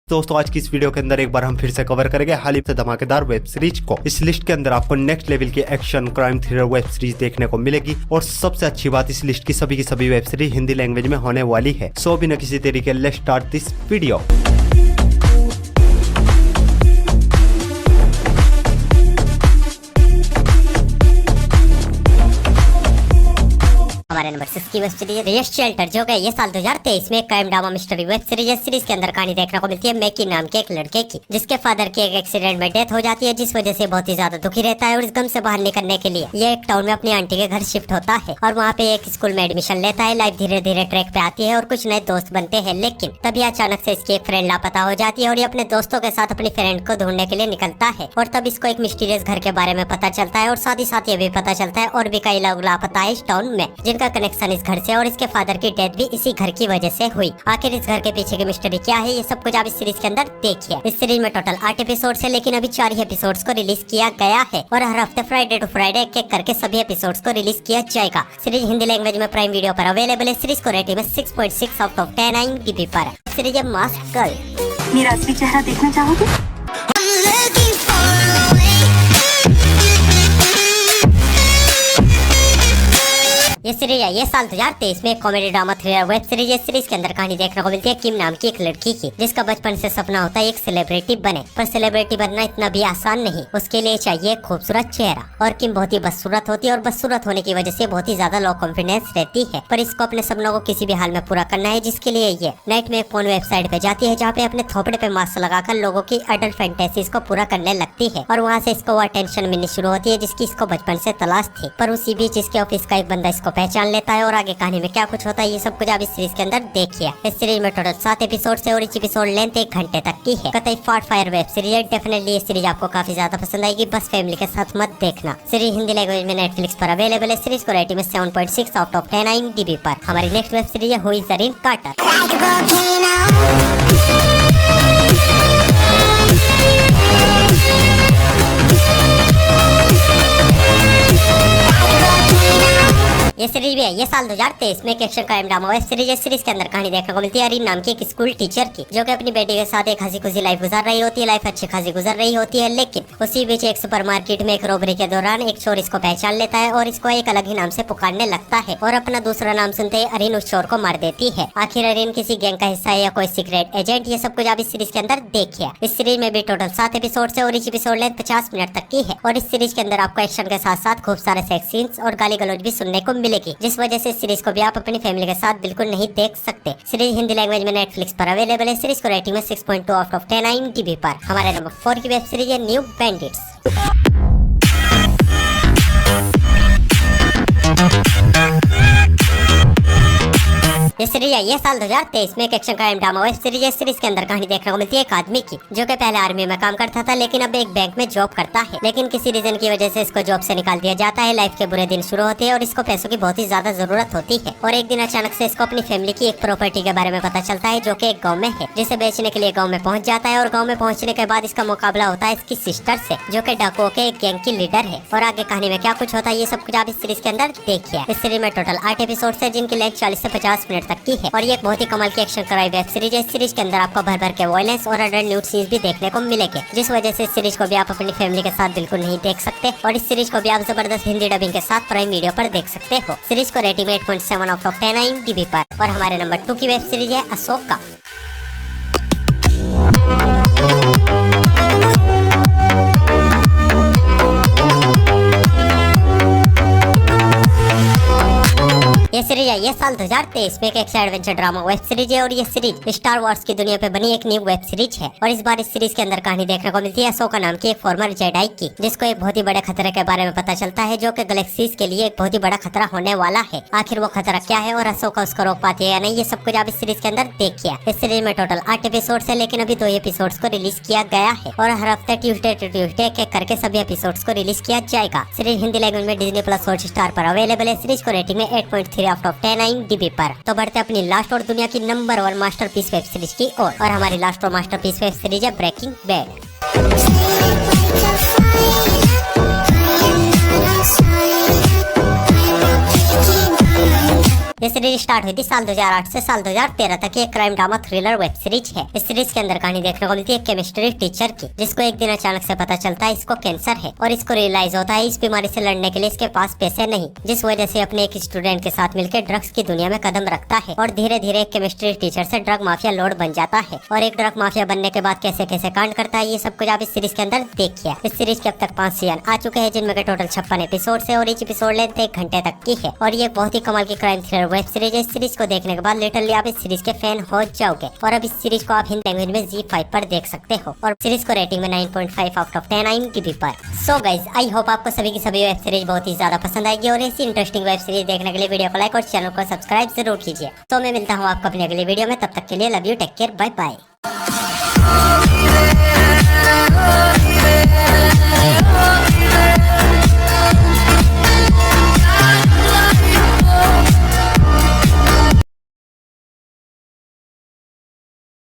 दोस्तों आज की इस वीडियो के अंदर एक बार हम फिर से कवर करेंगे हाल ही से धमाकेदार वेब सीरीज को। इस लिस्ट के अंदर आपको नेक्स्ट लेवल की action crime thriller web series देखने को मिलेगी और सबसे अच्छी बात इस लिस्ट की सभी वेब सीरीज हिंदी लैंग्वेज में होने वाली है। सो बिना किसी तरीके लेट्स स्टार्ट दिस वीडियो। हमारे नंबर 6 की वेब सीरीज रेस्ट शेल्टर जो कि ये साल 2023 में crime drama mystery web series के अंदर कहानी देखने को मिलती है मैकी नाम के एक लड़के की, जिसके फादर की एक एक्सीडेंट में डेथ हो जाती है, जिस वजह से बहुत ही ज्यादा दुखी रहता है और इस गम से बाहर निकलने के लिए ये एक टाउन में अपनी आंटी के घर शिफ्ट होता है और वहाँ पे एक स्कूल में एडमिशन लेता है। लाइफ धीरे धीरे ट्रैक पे आती है और कुछ नए दोस्त बनते हैं, लेकिन तभी अचानक से इसकी एक फ्रेंड लापता हो जाती है और ये अपने दोस्तों के साथ अपनी फ्रेंड को ढूंढने के लिए निकलता है और तब इसको एक मिस्टीरियस घर के बारे में पता चलता है और साथ ही साथ ये भी पता चलता है और भी कई लोग लापता है इस टाउन में, जिनका कनेक्शन इस घर से और इसके फादर की डेथ भी इसी घर की वजह से हुई। आखिर इस घर के पीछे की मिस्ट्री क्या है, ये सब कुछ आप इस सीरीज के अंदर देखिए। इस सीरीज में टोटल 8 एपिसोड्स है, लेकिन अभी 4 ही एपिसोड्स को रिलीज किया गया है और हर हफ्ते फ्राइडे टू फ्राइडे एक करके सभी एपिसोड्स को रिलीज किया जाएगा। सीरीज हिंदी लैंग्वेज में प्राइम वीडियो पर अवेलेबल है। सीरीज को रेटिंग में 6.6 आउट ऑफ 10 IMDb पर। सीरीज है मास्क गर्ल। मेरा असली चेहरा देखना चाहोगे? ये सीरीज है ये साल 2023 में comedy drama thriller web series. इस सीरीज के अंदर कहानी देखने को मिलती है किम नाम की एक लड़की की, जिसका बचपन से सपना होता है एक सेलिब्रिटी बने, पर सेलिब्रिटी बनना इतना भी आसान नहीं, उसके लिए चाहिए खूबसूरत चेहरा। और किम बहुत ही बदसूरत होती है और बदसूरत होने की वजह से बहुत ही ज्यादा लो कॉन्फिडेंस रहती है, पर इसको अपने सपनों को किसी भी हाल में पूरा करना है, जिसके लिए ये नाइट में फोन वेबसाइट पे जाती है, जहाँ पे अपने थोपड़े पे मास्क लगाकर लोगों की अडल्ट फैंटेसीज को पूरा करने लगती है और वहाँ से इसको वो अटेंशन मिलनी शुरू होती है जिसकी इसको बचपन से तलाश थी। पर उसी बीच इसके ऑफिस का एक बंदा इसको पहचान लेता है और आगे कहानी में क्या कुछ होता है ये सब कुछ आप इस सीरीज के अंदर देखिए। इस सीरीज में टोटल 7 एपिसोड है और इस एपिसोड लेंथ 1 घंटे तक की है। कतई फाट फायर वेब सीरीज है। डेफिनेटली ये सीरीज आपको काफी ज्यादा पसंद आएगी, बस फैमिली के साथ मत देखना। सीरीज हिंदी लैंग्वेज में नेटफ्लिक्स पर अवेलेबल है। सीरीज को रेटिंग में 7.6 आउट ऑफ 10 IMDb पर। हमारी नेक्स्ट वेब सीरीज है हु इज जरीन कार्टर। ये सीरीज भी है ये साल 2023 में एक action crime drama web series. इस सीरीज के अंदर कहानी देखने को मिलती है अरीन नाम की एक स्कूल टीचर की, जो कि अपनी बेटी के साथ एक हंसी खुशी लाइफ गुजार रही होती है। लाइफ अच्छी खासी गुजर रही होती है, लेकिन उसी बीच एक सुपरमार्केट में एक रॉबरी के दौरान एक चोर इसको पहचान लेता है और इसको एक अलग ही नाम से पुकारने लगता है और अपना दूसरा नाम सुनते ही अरीन उस चोर को मार देती है। आखिर अरीन किसी गैंग का हिस्सा है या कोई सीक्रेट एजेंट, ये सब कुछ आप इस सीरीज के अंदर देखिए। इस सीरीज में भी टोटल 7 एपिसोड है और इस एपिसोड लेंथ 50 मिनट तक की है और इस सीरीज के अंदर आपको एक्शन के साथ साथ खूब सारे सेक्स सीन्स और गाली गलौज भी सुनने को मिलेगी, जिस वजह इस सीरीज को भी आप अपनी फैमिली के साथ बिल्कुल नहीं देख सकते। सीरीज हिंदी लैंग्वेज में नेटफ्लिक्स पर अवेलेबल है। सीरीज को रेटिंग में 6.2 आउट ऑफ 10 IMDb पर। हमारे नंबर 4 की वेब सीरीज है न्यू बैंडिट्स। ये सीरीज है ये साल 2023 में एक action crime drama web series है। सीरीज के अंदर कहानी देखने को मिलती है एक आदमी की, जो कि पहले आर्मी में काम करता था, लेकिन अब एक बैंक में जॉब करता है, लेकिन किसी रीजन की वजह से इसको जॉब से निकाल दिया जाता है। लाइफ के बुरे दिन शुरू होते हैं और इसको पैसों की बहुत ही ज्यादा जरूरत होती है और एक दिन अचानक से इसको अपनी फैमिली की एक प्रॉपर्टी के बारे में पता चलता है, जो कि एक गाँव में है, जिसे बेचने के लिए गाँव में पहुँच जाता है और गाँव में पहुँचने के बाद इसका मुकाबला होता है इसकी सिस्टर से, जो कि डाकुओं के एक गैंग की लीडर है। और आगे कहानी में क्या कुछ होता है ये सब कुछ आप इस सीरीज के अंदर देखिए। इस सीरीज में टोटल 8 एपिसोड है, जिनकी लेंथ 40 से 50 मिनट तक की है और ये बहुत ही कमाल की एक्शन कराई वेब सीरीज है। इस सीरीज के अंदर आपको भर भर के वायलेंस और अडल्ट न्यूड सीन्स भी देखने को मिलेंगे, जिस वजह से इस सीरीज को भी आप अपनी फैमिली के साथ बिल्कुल नहीं देख सकते और इस सीरीज को भी आप जबरदस्त हिंदी डबिंग के साथ प्राइम वीडियो पर देख सकते हो। सीरीज को रेटिंग 8.7 आउट ऑफ 10 IMDb पर। और हमारे नंबर 2 की वेब सीरीज है अशोका। ये सीरीज है ये साल 2023 में एक action adventure drama web series है और ये सीरीज स्टार वॉर्स की दुनिया पे बनी एक न्यू वेब सीरीज है और इस बार इस सीरीज के अंदर कहानी देखने को मिलती है अशोका नाम की एक फॉर्मर जेडाई की, जिसको एक बहुत ही बड़े खतरे के बारे में पता चलता है, जो कि गैलेक्सीज के लिए एक बहुत ही बड़ा खतरा होने वाला है। आखिर वो खतरा क्या है और अशोका उसको रोक पाती है या नहीं, ये सब कुछ आप इस सीरीज के अंदर देखिए। इस सीरीज में टोटल 8 एपिसोड है, लेकिन अभी 2 एपिसोड को रिलीज किया गया है और हर हफ्ते ट्यूसडे टू ट्यूसडे एक करके सभी एपिसोड को रिलीज किया जाएगा। सीरीज हिंदी लैंग्वेज में डिज्नी प्लस हॉटस्टार पर अवेलेबल है। सीरीज को रेटिंग में 8.3 आउट ऑफ 10 IMDb पर। तो बढ़ते अपनी लास्ट और दुनिया की नंबर 1 मास्टरपीस वेब सीरीज की ओर और हमारी लास्ट और मास्टरपीस वेब सीरीज है ब्रेकिंग बैड। ये सीरीज स्टार्ट हुई थी साल 2008 से साल 2013 तक। ये crime drama thriller web series है। इस सीरीज के अंदर कहानी देखने को मिलती है केमिस्ट्री टीचर की, जिसको एक दिन अचानक से पता चलता है इसको कैंसर है और इसको रियलाइज होता है इस बीमारी से लड़ने के लिए इसके पास पैसे नहीं, जिस वजह से अपने एक स्टूडेंट के साथ मिलकर ड्रग्स की दुनिया में कदम रखता है और धीरे धीरे केमिस्ट्री टीचर से ड्रग माफिया लॉर्ड बन जाता है। और एक ड्रग माफिया बनने के बाद कैसे कैसे कांड करता है, ये सब कुछ आप इस सीरीज के अंदर देखिए। इस सीरीज के अब तक 5 सीजन आ चुके हैं, जिनमें के टोटल 56 एपिसोड है और each एपिसोड लेंथ 1 घंटे तक की है। और ये बहुत ही कमाल की क्राइम थ्रिलर वेब सीरीज है। इस सीरीज को देखने के बाद लिटरली आप इस सीरीज के फैन हो जाओगे। और अब इस सीरीज को आप हिंदी लैंग्वेज में ZEE5 पर देख सकते हो और सीरीज को रेटिंग में 9.5 आउट ऑफ 10 IMDb पर। सो गाइज, आई होप आपको सभी की सभी वेब सीरीज बहुत ही ज्यादा पसंद आएगी और ऐसी इंटरेस्टिंग वेब सीरीज देखने के लिए वीडियो को लाइक और चैनल को सब्सक्राइब जरूर कीजिए। तो मैं मिलता हूँ आपको अपनी अगली वीडियो में, तब तक के लिए love you, take care, bye bye.